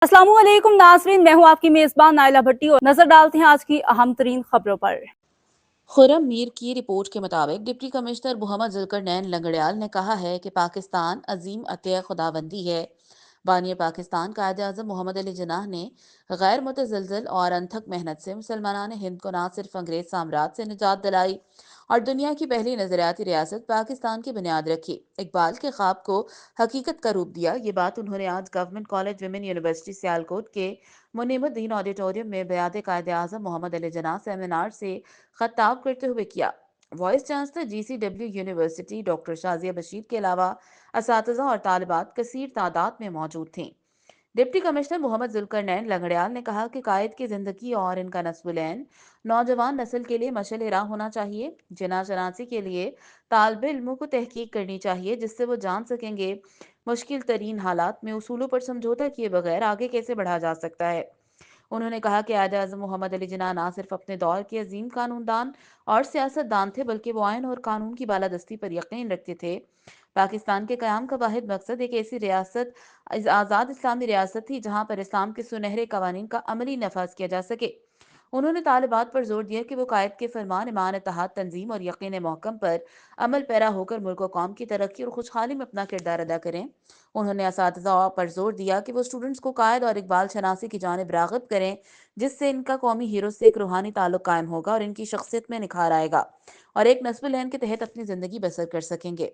अस्सलाम वालेकुम नाज़रीन, मैं हूँ आपकी मेज़बान नाइला भट्टी और नजर डालते हैं आज की अहम तरीन खबरों पर। खुर्रम मीर की रिपोर्ट के मुताबिक डिप्टी कमिश्नर मोहम्मद जुल्करनैन लंगड़ियाल ने कहा है कि पाकिस्तान अजीम अतिय खुदाबंदी है। बानी पाकिस्तान कायद आज़म मोहम्मद अली जिन्नाह ने गैर मुतज़लज़ल और अनथक मेहनत से मुसलमानान हिंद को न सिर्फ अंग्रेज साम्राज्य से निजात दिलाई और दुनिया की पहली नज़रियाती रियासत पाकिस्तान की बुनियाद रखी, इकबाल के ख्वाब को हकीकत का रूप दिया। ये बात उन्होंने आज government college women university Sialkot के मुनीमुद्दीन ऑडिटोरियम में बयाद कायद आज़म मोहम्मद अली जिन्नाह सेमिनार से खताब करते हुए किया। Vice chancellor GCW university doctor Shazia Bashir के अलावा असातिज़ा और तालिबात कसीर तादाद में मौजूद थीं। डिप्टी कमिश्नर मोहम्मद जुल्करनैन लंगड़ियाल ने कहा कि कायद की जिंदगी और इनका नस्बुलैन नौजवान नस्ल के लिए मशल राह होना चाहिए। जना शनासी के लिए तालब इल्मों को तहकीक करनी चाहिए जिससे वो जान सकेंगे मुश्किल तरीन हालात में उसूलों पर समझौता किए बगैर आगे कैसे बढ़ा जा सकता है। उन्होंने कहा कि कायद आज़म मोहम्मद अली जिन्नाह न सिर्फ अपने दौर के अजीम कानूनदान और सियासतदान थे बल्कि वो आइन और कानून की बालादस्ती पर यकीन रखते थे। पाकिस्तान के क़याम का वाहिद मकसद एक ऐसी रियासत आज़ाद इस्लामी रियासत थी जहाँ पर इस्लाम के सुनहरे कवानीन का अमली नफाज किया जा सके। उन्होंने तालिबात पर जोर दिया कि वो कायद के फरमान ईमान इत्तेहाद तंजीम और यकीन महकम पर अमल पैरा होकर मुल्क और कौम की तरक्की और खुशहाली में अपना किरदार अदा करें। उन्होंने असातिज़ा पर जोर दिया कि वो स्टूडेंट्स को कायद और इकबाल शनासी की जानिब राग़िब करें जिससे इनका कौमी हीरो से एक रूहानी ताल्लुक कायम होगा और इनकी शख्सियत में निखार आएगा और एक नस्बुल के तहत अपनी ज़िंदगी बसर कर सकेंगे।